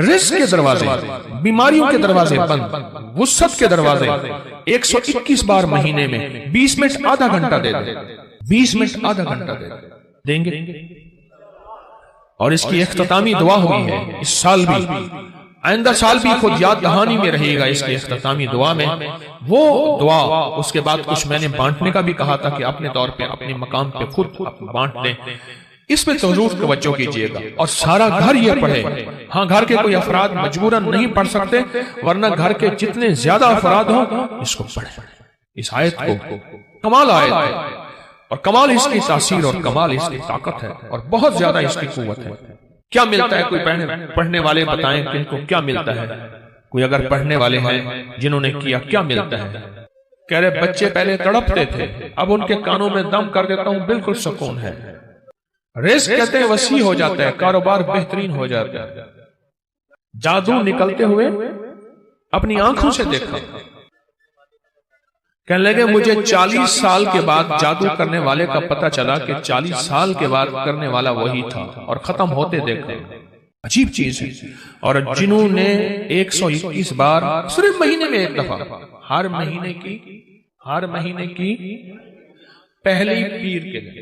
رزق کے دروازے، بیماریوں کے دروازے بند، وسعت کے دروازے 121 بار مہینے میں 20 منٹ آدھا گھنٹہ دے دیں، 20 منٹ آدھا گھنٹہ دیں گے۔ اور اس کی اختتامی دعا ہوئی ہے اس سال بھی، آئندہ سال بھی خود یاد دہانی میں رہے گا اس کی اختتامی دعا میں وہ دعا۔ اس کے بعد کچھ میں نے بانٹنے کا بھی کہا تھا کہ اپنے طور پہ اپنے مقام پہ خود بانٹ دیں، اس پہ ضرور توجہ کیجئے گا اور سارا گھر یہ پڑھے۔ ہاں گھر کے کوئی افراد مجبوراً نہیں پڑھ سکتے، ورنہ گھر کے جتنے زیادہ افراد ہوں اس کو پڑھیں، اس آیت کو۔ کمال آیت ہے اور کمال اس کی تاثیر اور کمال اس کی طاقت ہے اور بہت زیادہ اس کی قوت ہے۔ کیا ملتا ہے؟ کوئی پڑھنے والے بتائیں کہ ان کو کیا ملتا ہے؟ کوئی اگر پڑھنے والے ہیں جنہوں نے کیا، کیا ملتا ہے؟ کہہ رہے بچے پہلے تڑپتے تھے، اب ان کے کانوں میں دم کر دیتا ہوں، بالکل سکون ہے۔ رزق کہتے ہیں وسیع ہو جاتا ہے، کاروبار بہترین ہو جاتا ہے۔ جادو نکلتے ہوئے اپنی آنکھوں سے دیکھا، کہنے لگے مجھے 40 سال کے بعد جادو کرنے والے کا پتہ چلا کہ 40 سال کے بعد کرنے والا وہی تھا اور ختم ہوتے دیکھا۔ عجیب چیز ہے۔ اور جنہوں نے 121 بار صرف مہینے میں ایک دفعہ، ہر مہینے کی پہلی پیر کے دن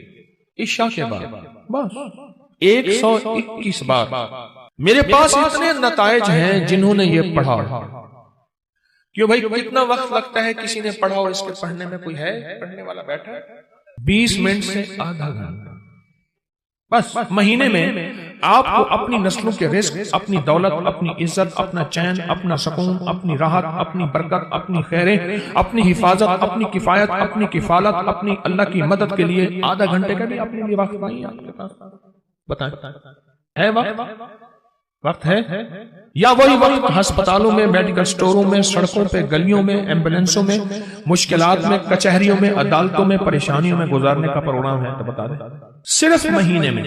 عشاء کے بعد بس 121 بار، میرے پاس اتنے نتائج ہیں جنہوں نے یہ پڑھا۔ کیوں بھائی کتنا وقت لگتا ہے کسی نے پڑھا اور اس کے پڑھنے میں کوئی ہے پڑھنے والا بیٹھا؟ 20 منٹ سے آدھا گھنٹہ بس مہینے میں آپ کو اپنی نسلوں کے رزق، اپنی دولت، اپنی عزت، اپنا چین، اپنا سکون، اپنی راحت، اپنی برکت، اپنی خیریں، اپنی حفاظت، اپنی کفایت، اپنی کفالت، اپنی اللہ کی مدد کے لیے آدھا گھنٹے کا بھی اپنے لیے وقت نہیں ہے آپ کے پاس؟ بتائیں ہے وقت ہے؟ یا وہی وقت ہسپتالوں میں، میڈیکل سٹوروں میں، سڑکوں پہ، گلیوں میں، ایمبولینسوں میں، مشکلات میں، کچہریوں میں، عدالتوں میں، پریشانیوں میں گزارنے کا پروگرام ہے؟ تو بتا دیں صرف مہینے میں۔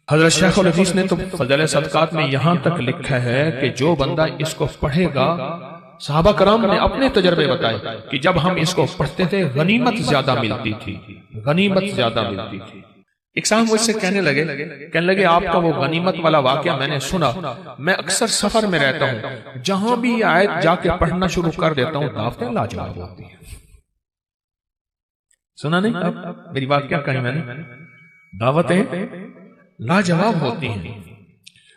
حضرت شیخ الحدیث نے تو فضائل صدقات میں یہاں تک لکھا ہے کہ جو بندہ اس کو پڑھے گا، صحابہ کرام نے اپنے تجربے بتائے کہ جب ہم اس کو پڑھتے تھے غنیمت زیادہ ملتی تھی، غنیمت زیادہ ملتی تھی۔ ایک صاحب مجھ سے کہنے لگے آپ کا وہ غنیمت والا واقعہ میں نے سنا، میں اکثر سفر میں رہتا ہوں، جہاں بھی یہ آیت جا کے پڑھنا شروع کر دیتا ہوں دعوتیں لاجواب ہوتی ہیں۔ سنا نہیں؟ اب میری بات کیا کہیں میں نے؟ دعوتیں لاجواب ہوتی ہیں۔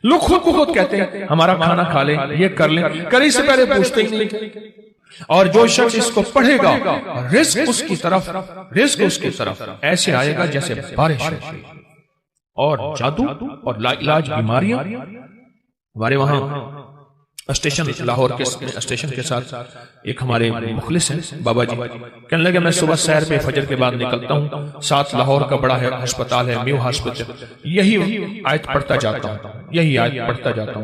لوگ خود کو خود کہتے ہیں ہمارا کھانا کھا لیں، یہ کر لیں، کرنے سے پہلے پوچھتے ہی نہیں۔ اور جو شخص اس کو پڑھے گا رزق اس کی طرف ایسے آئے گا جیسے بارش ہے۔ اور جادو اور لا علاج بیماریاں، ہمارے وہاں اسٹیشن لاہور کے اسٹیشن کے ساتھ ایک ہمارے مخلص ہیں بابا جی، کہنے لگے میں صبح سیر پہ فجر کے بعد نکلتا ہوں، ساتھ لاہور کا بڑا ہے ہسپتال ہے میو ہاسپٹل، یہی آیت پڑھتا جاتا ہوں، یہی آیت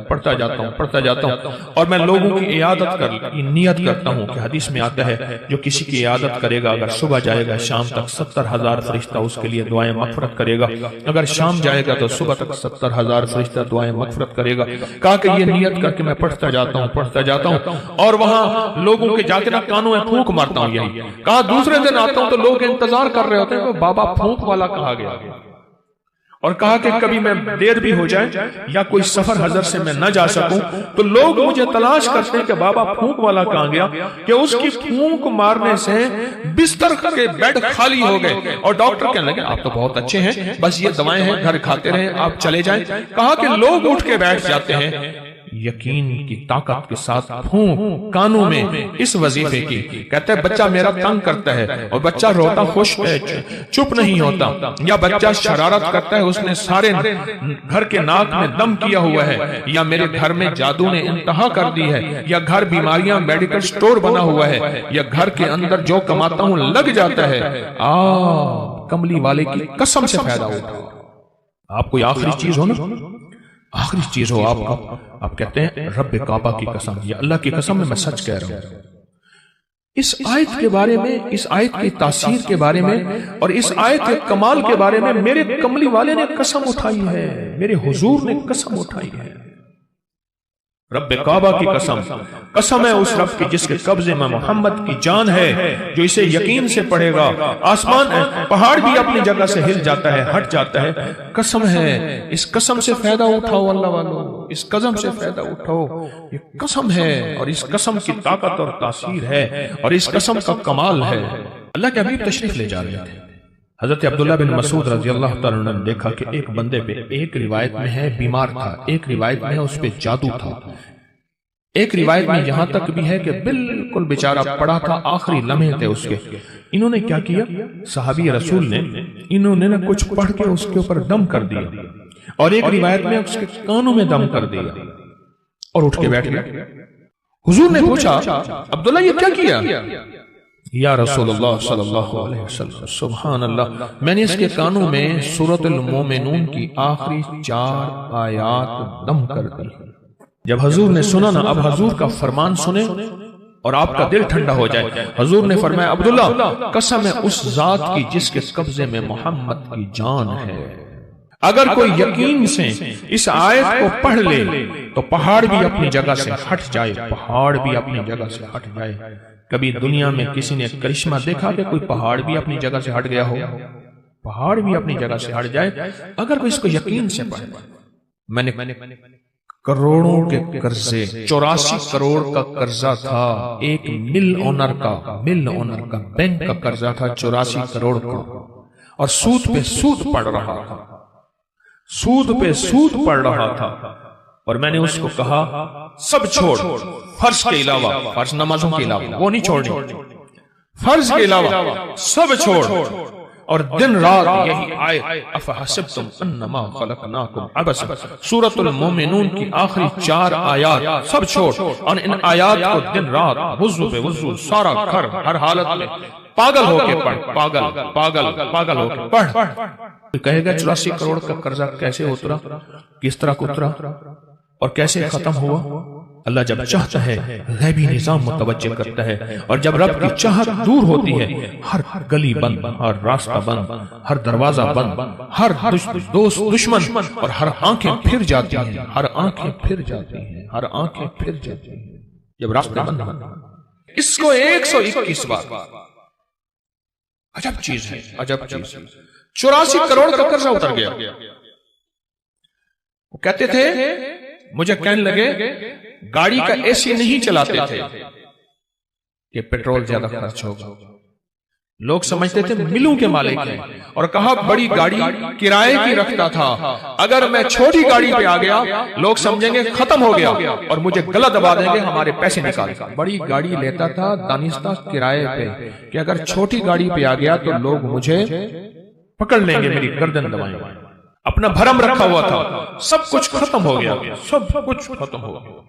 پڑھتا جاتا ہوں اور میں لوگوں کی عیادت کی نیت کرتا ہوں کہ حدیث میں آتا ہے جو کسی کی عیادت کرے گا اگر صبح جائے گا شام تک 70,000 فرشتہ اس کے لیے دعائیں مغفرت کرے گا، اگر شام جائے گا تو صبح تک 70,000 فرشتہ دعائیں مغفرت کرے گا۔ کہا کہ یہ نیت کر کے میں پڑھتا جاتا ہوں اور وہاں لوگوں کے جا کے نہ کانوں میں پھونک مارتا ہوں۔ یہی کہا دوسرے دن آتا ہوں تو لوگ انتظار کر رہے ہوتے ہیں کہ بابا پھونک والا کہا گیا، اور کہا کہ کبھی میں دیر بھی ہو جائے یا کوئی سفر حضر سے میں نہ جا سکوں تو لوگ مجھے تلاش کرتے ہیں کہ بابا پھونک والا کہاں گیا، کہ اس کی پھونک مارنے سے بستر کے بیڈ خالی ہو گئے اور ڈاکٹر کہنے لگے آپ تو بہت اچھے ہیں، بس یہ دوائیں ہیں گھر کھاتے رہیں، آپ چلے جائیں۔ کہا کہ لوگ اٹھ کے بیٹھ جاتے ہیں یقین کی طاقت کے ساتھ پھونک کانوں میں اس وظیفے کی۔ کہتے ہیں بچہ میرا تنگ کرتا ہے اور بچہ روتا خوش چپ نہیں ہوتا، یا بچہ شرارت کرتا ہے اس نے سارے گھر کے ناک میں دم کیا ہوا ہے، یا میرے گھر میں جادو نے انتہا کر دی ہے، یا گھر بیماریاں میڈیکل سٹور بنا ہوا ہے، یا گھر کے اندر جو کماتا ہوں لگ جاتا ہے، کملی والے کی قسم سے فائدہ ہوتا۔ آپ کوئی آخری چیز ہو نا، آخری چیز ہو آپ کہتے ہیں رب کعبہ کی قسم، یا اللہ کی قسم میں سچ کہہ رہا ہوں۔ اس آیت کے بارے میں، اس آیت کی تاثیر کے بارے میں اور اس آیت کے کمال کے بارے میں میرے کملی والے نے قسم اٹھائی ہے، میرے حضور نے قسم اٹھائی ہے۔ رب کعبہ کی قسم، قسم ہے اس رب کی جس کے قبضے میں محمد کی جان ہے، جو اسے یقین سے پڑھے گا آسمان پہاڑ بھی اپنی جگہ سے ہل جاتا ہے، ہٹ جاتا ہے۔ قسم ہے، اس قسم سے فائدہ اٹھاؤ اللہ والو، اس قسم سے فائدہ اٹھاؤ، یہ قسم ہے اور اس قسم کی طاقت اور تاثیر ہے اور اس قسم کا کمال ہے۔ اللہ کے حبیب تشریف لے جا رہے تھے، حضرت عبداللہ بن مسعود رضی اللہ تعالیٰ عنہ نے دیکھا کہ ایک بندے پہ، ایک روایت میں ہے بیمار تھا، ایک روایت میں ہے اس پہ جادو تھا، ایک روایت میں یہاں تک بھی ہے کہ بالکل بیچارہ پڑا تھا، آخری لمحے تھے اس کے۔ انہوں نے کیا کیا؟ صحابی رسول نے انہوں نے کچھ پڑھ کے اس کے اوپر دم کر دیا، اور ایک روایت میں اس کے کانوں میں دم کر دیا اور اٹھ کے بیٹھ گیا۔ حضور نے پوچھا عبداللہ یہ کیا کیا؟ یا رسول اللہ صلی اللہ علیہ وسلم، سبحان اللہ، میں نے اس کے کانوں میں سورۃ المومنون کی آخری 4 آیات دم کر دی۔ جب حضور نے سنا نا، اب حضور کا فرمان سنیں اور آپ کا دل ٹھنڈا ہو جائے۔ حضور نے فرمایا عبداللہ قسم ہے اس ذات کی جس کے قبضے میں محمد کی جان ہے، اگر کوئی یقین سے اس آیت کو پڑھ لے تو پہاڑ بھی اپنی جگہ سے ہٹ جائے، پہاڑ بھی اپنی جگہ سے ہٹ جائے۔ کبھی دنیا میں کسی نے کرشمہ دیکھا کہ کوئی پہاڑ بھی اپنی جگہ سے ہٹ گیا ہو؟ پہاڑ بھی اپنی جگہ سے ہٹ جائے اگر کوئی اس کو یقین سے پڑھے۔ میں نے کروڑوں کے قرضے، 84 کروڑ کا قرضہ تھا، ایک مل اونر کا بینک کا قرضہ تھا 84 کروڑ کا، اور سود پہ سود پڑ رہا تھا، سود پہ سود پڑ رہا تھا، اور میں نے اس کو کہا سب چھوڑ، فرض کے علاوہ، فرض نمازوں کے علاوہ وہ نہیں چھوڑنی، فرض کے علاوہ سب چھوڑ، اور دن رات یہی آیت افحسبتم انما خلقناکم عبثا، سورۃ المومنون کی آخری 4 آیات سب چھوڑ، اور ان آیات کو دن رات وضو پہ وضو، سارا گھر ہر حالت میں پاگل ہو کے پڑھ، پاگل پاگل پاگل ہو کے پڑھ۔ کہے گا 84 کروڑ کا قرضہ کیسے اترا، کس طرح اترا اور کیسے ختم ہوا؟ اللہ جب چاہتا ہے غیبی نظام متوجہ کرتا ہے، اور جب رب کی چاہت دور ہوتی ہے ہر گلی بند، ہر راستہ بند، ہر دروازہ بند، ہر دوست دشمن، اور ہر آنکھیں پھر جاتی ہیں، ہر آنکھیں پھر جاتی ہیں، ہر آنکھیں پھر جاتی ہیں جب راستے بند ہیں۔ اس کو 121 بار، عجب چیز ہے، عجب چیز، 84 کروڑ کا قرضہ اتر گیا۔ وہ کہتے تھے، مجھے کہنے لگے گاڑی کا اے سی نہیں چلاتے تھے کہ پیٹرول زیادہ خرچ ہوگا، لوگ سمجھتے تھے ملوں کے مالک ہیں، اور کہا بڑی گاڑی کرائے کی رکھتا تھا، اگر میں چھوٹی گاڑی پہ آ گیا لوگ سمجھیں گے ختم ہو گیا اور مجھے گلا دبا دیں گے، ہمارے پیسے نکال۔ بڑی گاڑی لیتا تھا دانستہ کرائے پہ کہ اگر چھوٹی گاڑی پہ آ گیا تو لوگ مجھے پکڑ لیں گے، میری گردن دبائیں گے۔ اپنا بھرم رکھا ہوا تھا، سب کچھ ختم ہو گیا، سب کچھ ختم ہو گیا،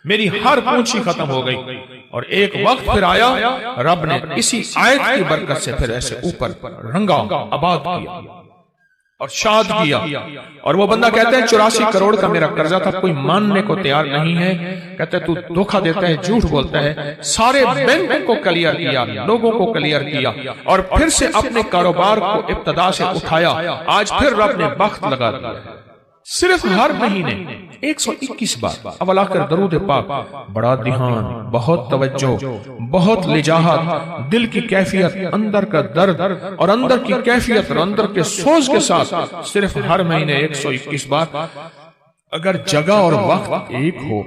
میری ہر پونچھی ختم ہو گئی۔ اور ایک وقت پھر آیا، رب نے اسی آیت کی برکت سے پھر ایسے اوپر رنگا آباد کیا اور شاد کیا۔ اور وہ بندہ کہتا ہے 84 کروڑ کا میرا قرضہ تھا، کوئی ماننے کو تیار نہیں ہے، کہتا ہے تو دھوکہ دیتا ہے، جھوٹ بولتا ہے۔ سارے بینک کو کلیئر کیا، لوگوں کو کلیئر کیا، اور پھر سے اپنے کاروبار کو ابتدا سے اٹھایا۔ آج پھر رب نے وقت لگا دیا، صرف ہر مہینے 121 بار اولا کر درود پاک، بڑا دھیان، بہت توجہ، بہت لجاہت، دل کی کیفیت، اندر کا درد اور اندر کی کیفیت اور اندر کے سوز کے ساتھ صرف ہر مہینے 121 بار۔ اگر جگہ اور وقت ایک ہو،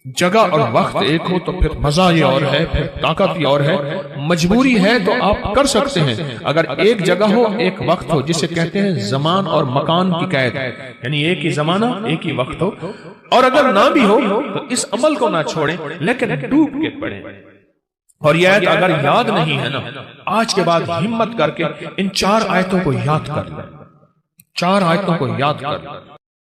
جگہ اور وقت ایک ہو تو پھر مزہ یہ اور ہے، پھر طاقت یہ اور ہے۔ مجبوری ہے تو آپ کر سکتے ہیں، اگر ایک جگہ ہو ایک وقت ہو، جسے کہتے ہیں زمان اور مکان کی قید، یعنی ایک ہی زمانہ ایک ہی وقت ہو، اور اگر نہ بھی ہو تو اس عمل کو نہ چھوڑیں لیکن ڈوب کے پڑھیں۔ اور یہ آیت اگر یاد نہیں ہے نا، آج کے بعد ہمت کر کے ان 4 آیتوں کو یاد کر لیں، 4 آیتوں کو یاد کر لیں۔